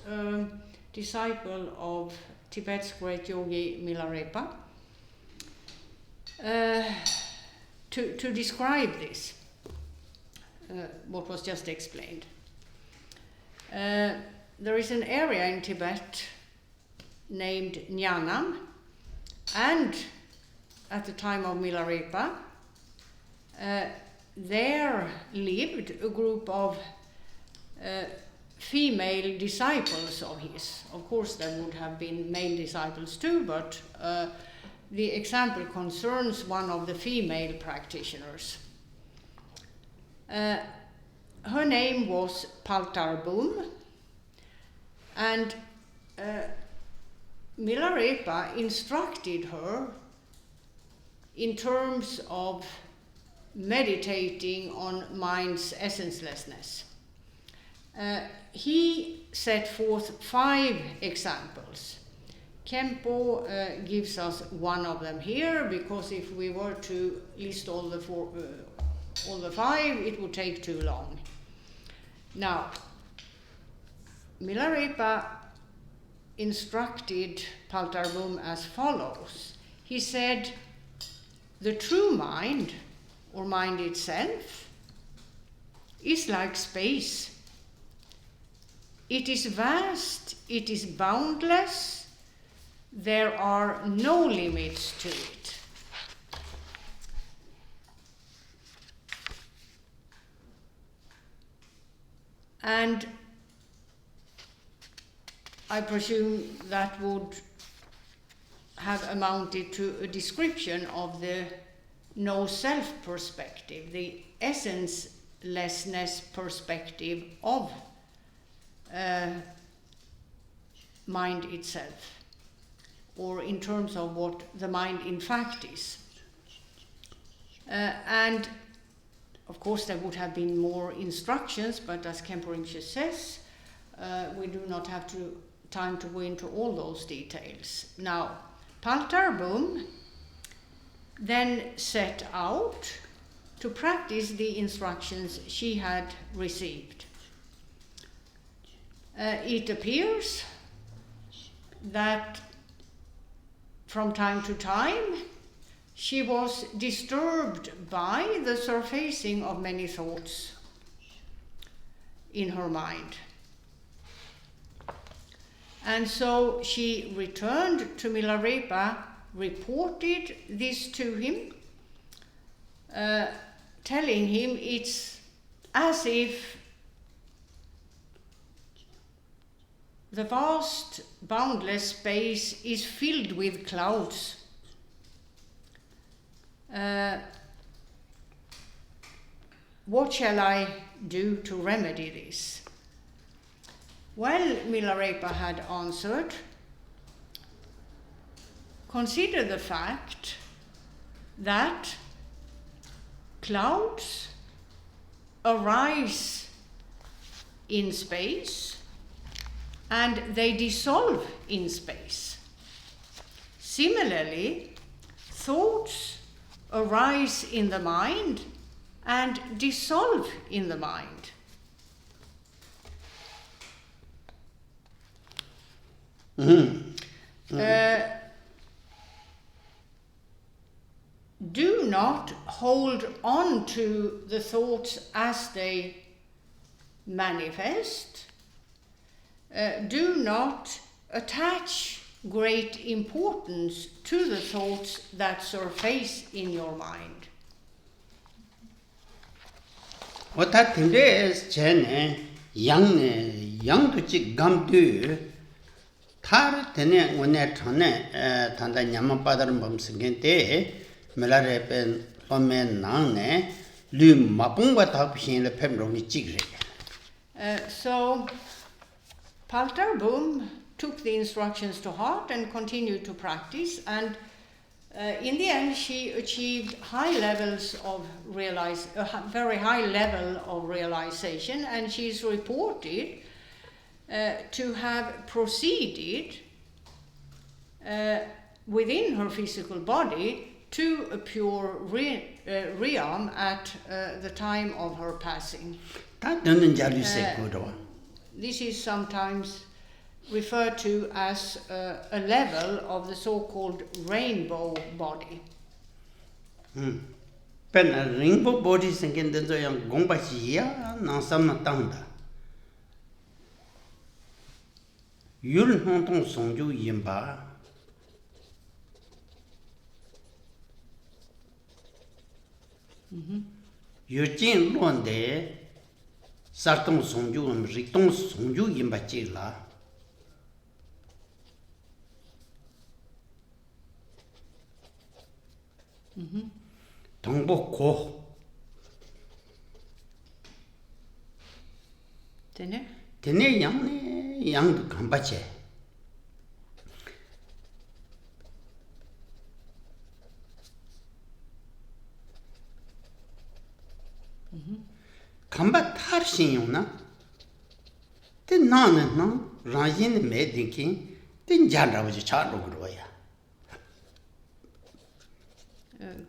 disciple of Tibet's great yogi Milarepa. To describe this, what was just explained. There is an area in Tibet named Nyanam, and at the time of Milarepa, there lived a group of female disciples of his. Of course, there would have been male disciples too, but the example concerns one of the female practitioners. Her name was Paltarbum, and Milarepa instructed her in terms of meditating on mind's essencelessness. He set forth 5 examples. Khenpo gives us one of them here, because if we were to list all the 5, it would take too long. Now, Milarepa instructed Paltarbum as follows. He said, the true mind, or mind itself, is like space. it is vast, it is boundless, there are no limits to it. And I presume that would have amounted to a description of the no-self perspective, the essencelessness perspective of mind itself, or in terms of what the mind in fact is. And of course there would have been more instructions, but as Khenpo Rinpoche says, we do not have time to go into all those details. Now, Paltarbum then set out to practice the instructions she had received. It appears that from time to time she was disturbed by the surfacing of many thoughts in her mind. And so she returned to Milarepa, reported this to him, telling him it's as if the vast, boundless space is filled with clouds. What shall I do to remedy this? Well, Milarepa had answered, consider the fact that clouds arise in space and they dissolve in space. Similarly, thoughts arise in the mind and dissolve in the mind. Do not hold on to the thoughts as they manifest. Do not attach great importance to the thoughts that surface in your mind. What I think is young to chick gum do tar tene when I turn Tanda Yama Padar Bumsingente, Melarepen, Lomen Nane, Lu Mapunga Tapshin, the Pembroni Chigre. So Paltarbum took the instructions to heart and continued to practice, and in the end she achieved high levels of very high level of realization, and she's reported to have proceeded within her physical body to a pure realm at the time of her passing. This is sometimes referred to as a level of the so-called rainbow body. Pen a rainbow body sinking the young Gombashia, Nansam Tanda. You'll not on Sonju Yimba. You're Jin Londe, Sarton Sonju and Riton Sonju Yimbachilla. Tongbo Ko Tene young Kambache. Kamba Tarshiona, the non Rajin Medinking, then Jandra was a child of Groya.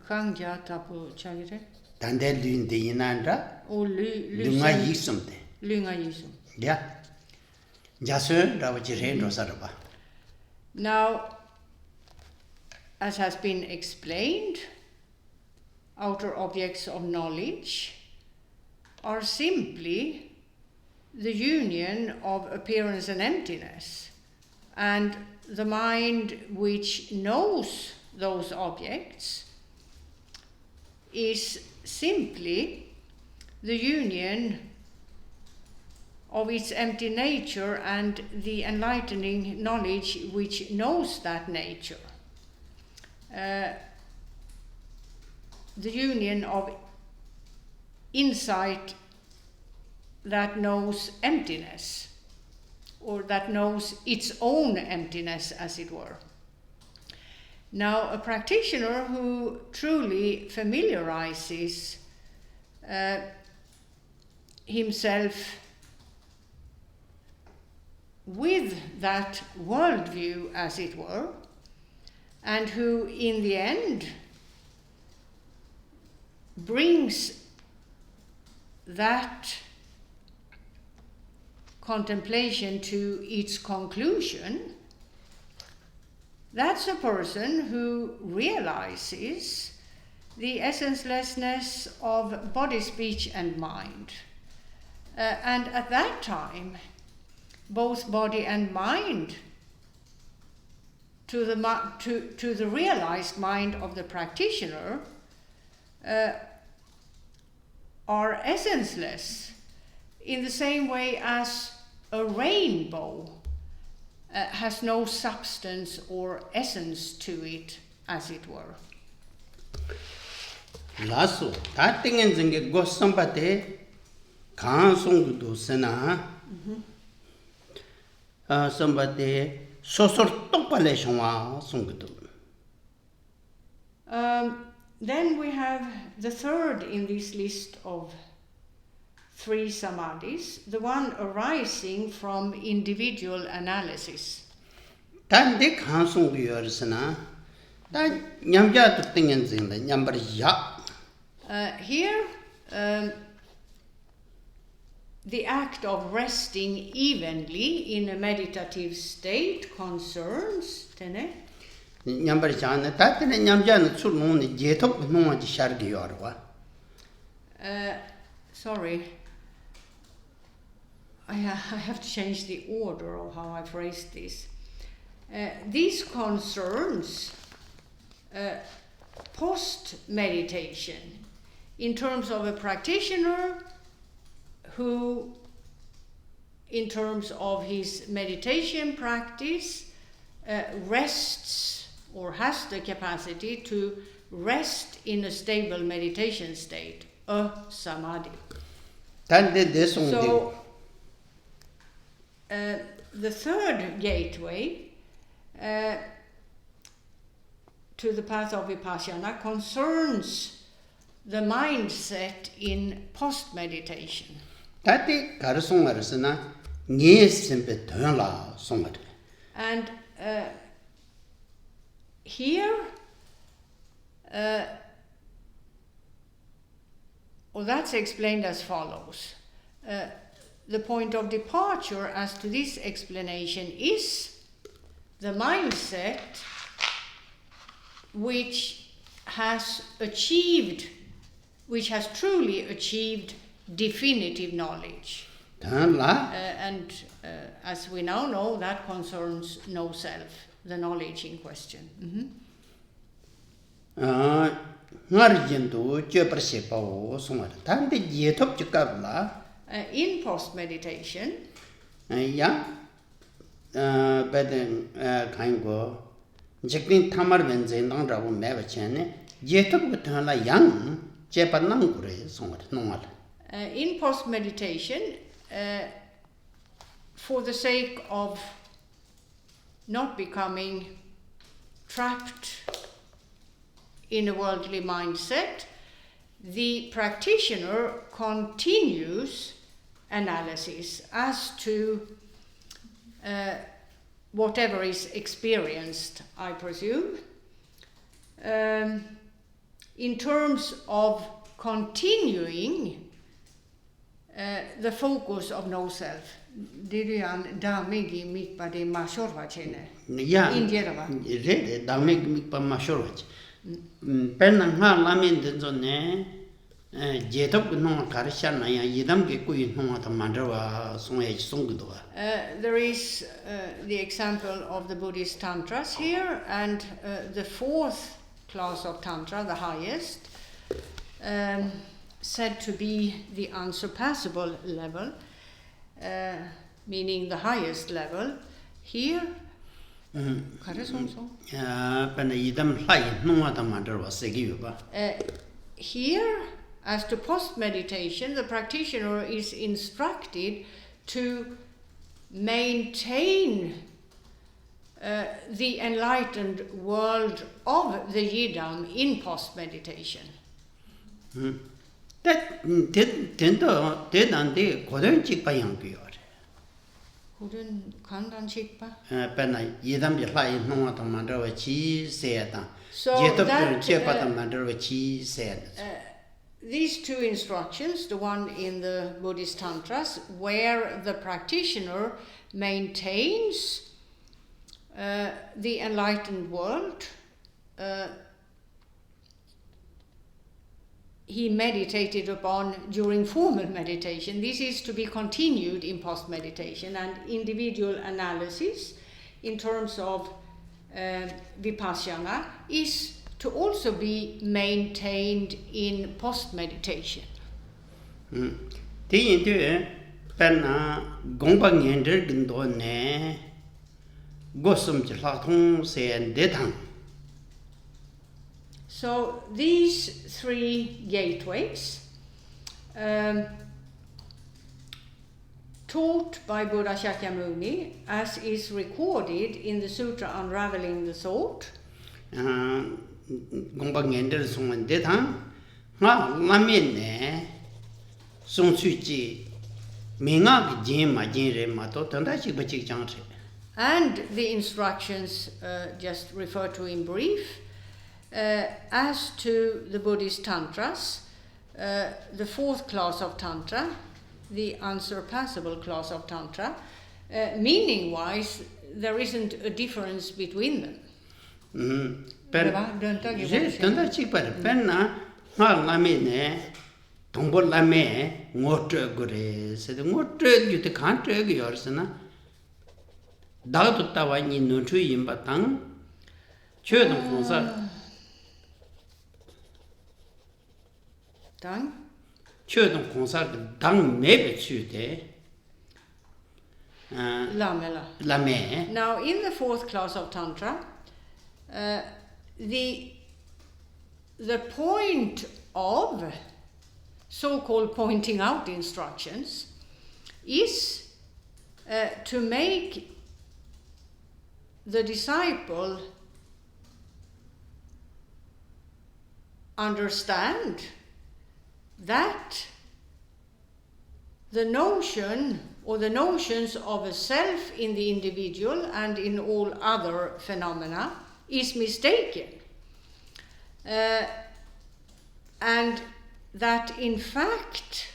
Kangja tapu chagire? Tande Lun de Inandra, O Lunga Yisumte. Lunga Yisum. Yeah. Jasun, Ravaji Rosaraba. Now, as has been explained, outer objects of knowledge are simply the union of appearance and emptiness, and the mind which knows those objects is simply the union of its empty nature and the enlightening knowledge which knows that nature. The union of insight that knows emptiness, or that knows its own emptiness, as it were. Now, a practitioner who truly familiarizes himself with that worldview, as it were, and who in the end brings that contemplation to its conclusion, that's a person who realizes the essencelessness of body, speech, and mind. And at that time, both body and mind, to the realized mind of the practitioner, are essenceless, in the same way as a rainbow has no substance or essence to it, as it were. Lasso, that thing in the Gosambate, Kansung do Sena, somebody, so sort of topalation, Sungudu. Then we have the third in this list of 3 samadhis, the one arising from individual analysis. Then they Kansung Yursana, then Yamja to thing in the number ya. Here, the act of resting evenly in a meditative state concerns, sorry, I have to change the order of how I phrased this. These concerns post-meditation in terms of a practitioner who, in terms of his meditation practice, rests or has the capacity to rest in a stable meditation state, a samadhi. So, the third gateway to the path of vipassana concerns the mindset in post-meditation. And here, that's explained as follows. The point of departure as to this explanation is the mindset which has truly achieved definitive knowledge. And as we now know, that concerns no self, the knowledge in question. In post-meditation, in post-meditation, for the sake of not becoming trapped in a worldly mindset, the practitioner continues analysis as to whatever is experienced, I presume, in terms of continuing the focus of no self. Dirian damigi mikpade mashorva chene. Indierava. Damig mikpa mashorva. Penang ha lamin de zone 제독 노 가르샤나야 이담게 꾸이 노마다 만들어 송에 송기도. There is the example of the Buddhist tantras here, and the fourth class of tantra, the highest, said to be the unsurpassable level, meaning the highest level. Here, here, as to post-meditation, the practitioner is instructed to maintain the enlightened world of the Yidam in post-meditation. These two instructions, the one in the Buddhist Tantras, where the practitioner maintains the enlightened world, he meditated upon during formal meditation. This is to be continued in post-meditation, and individual analysis in terms of vipassana is to also be maintained in post-meditation. So these three gateways taught by Buddha Shakyamuni, as is recorded in the Sutra Unraveling the Thought, and the instructions just referred to in brief. As to the Buddhist Tantras, the fourth class of Tantra, the unsurpassable class of Tantra, meaning-wise, there isn't a difference between them. Chödrak dang mebe chüde. Lame. Now, in the fourth class of Tantra, the point of so-called pointing out instructions is to make the disciple understand that the notion or the notions of a self in the individual and in all other phenomena is mistaken. And that in fact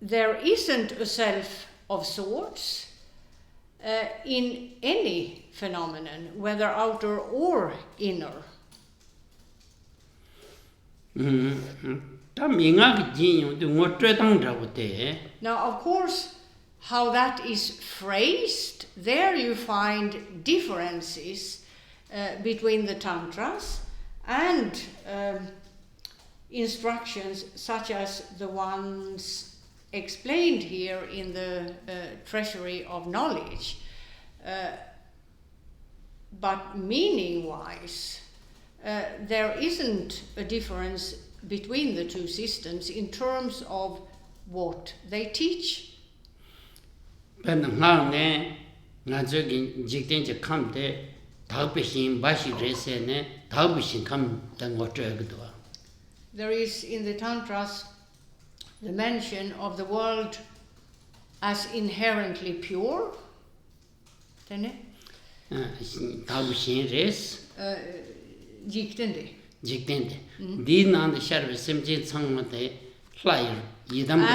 there isn't a self of sorts in any phenomenon, whether outer or inner. Now, of course, how that is phrased, there you find differences between the Tantras, and instructions such as the ones explained here in the Treasury of Knowledge. But meaning-wise, there isn't a difference between the two systems in terms of what they teach. There is in the Tantras the mention of the world as inherently pure. Jiktendi.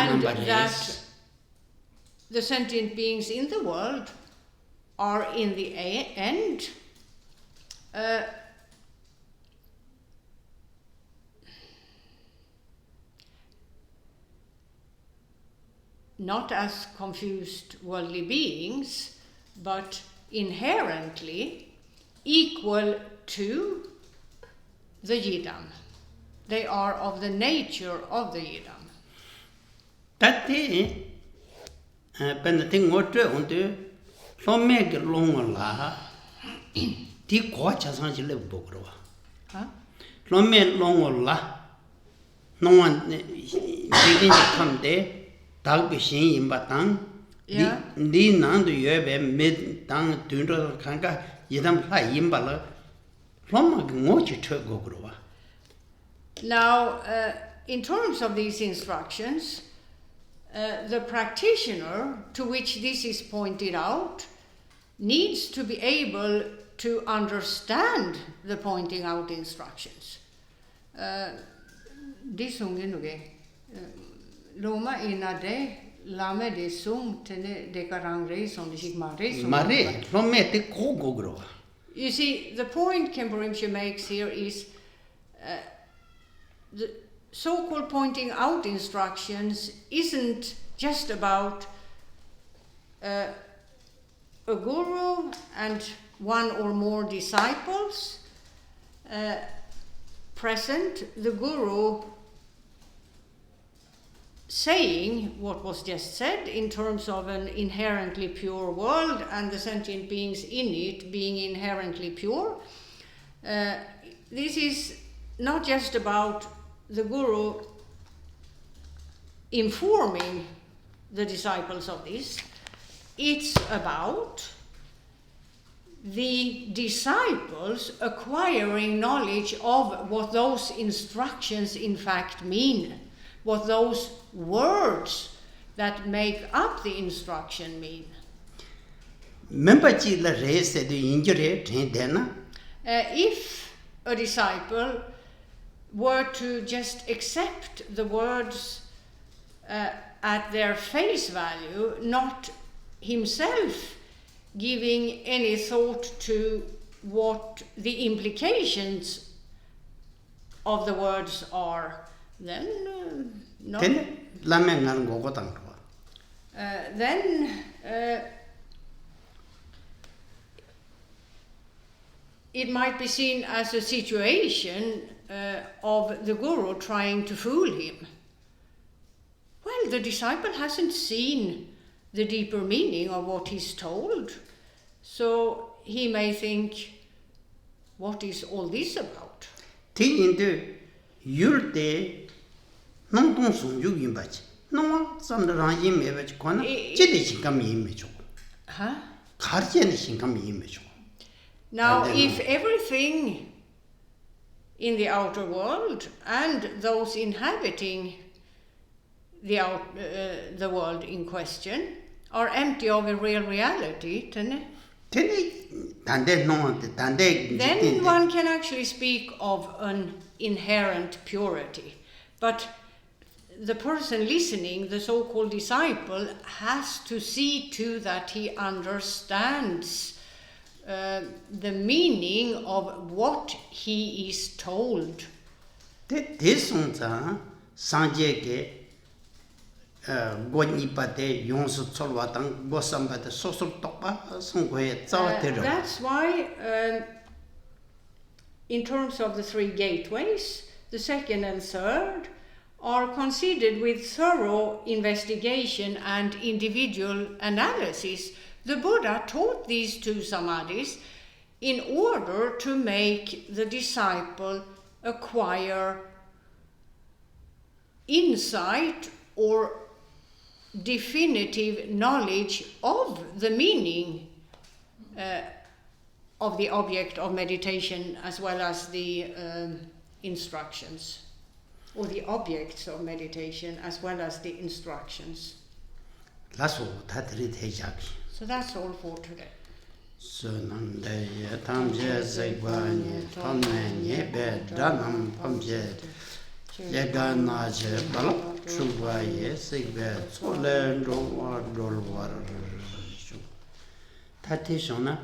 And that the sentient beings in the world are in the end not as confused worldly beings, but inherently equal to the Yidam. They are of the nature of the Yidam. Tati, penating what on the Lomeg Longola, Ti Quachas live Bogro. Lomeg Longola, no one begins to come there, Tag Bishin in Batang, Di Nandu Yebe mid down Dundo Kanga, Yidam High Yimbala, Lomag Mochi Gogrova. Now, in terms of these instructions, the practitioner to which this is pointed out needs to be able to understand the pointing out instructions. Loma inade lame de sum tene de karangre son de shikmare. Mare, Lomete Kogogro. You see, the point Khenpo Rinpoche makes here is the so-called pointing out instructions isn't just about a guru and one or more disciples present, the guru saying what was just said in terms of an inherently pure world and the sentient beings in it being inherently pure. This is not just about the guru informing the disciples of this, it's about the disciples acquiring knowledge of what those instructions in fact mean, what those words that make up the instruction mean. If a disciple were to just accept the words at their face value, not himself giving any thought to what the implications of the words are, then it might be seen as a situation of the guru trying to fool him. Well, the disciple hasn't seen the deeper meaning of what he's told, so he may think, what is all this about? Now, if everything in the outer world and those inhabiting the world in question are empty of a real reality, then one can actually speak of an inherent purity. But the person listening, the so-called disciple, has to see to that he understands the meaning of what he is told. That's why, in terms of the three gateways, the second and third are considered with thorough investigation and individual analysis. The Buddha taught these two samadhis in order to make the disciple acquire insight or definitive knowledge of the meaning of the object of meditation as well as the instructions, or the objects of meditation as well as the instructions. So that's all for today. Tati shona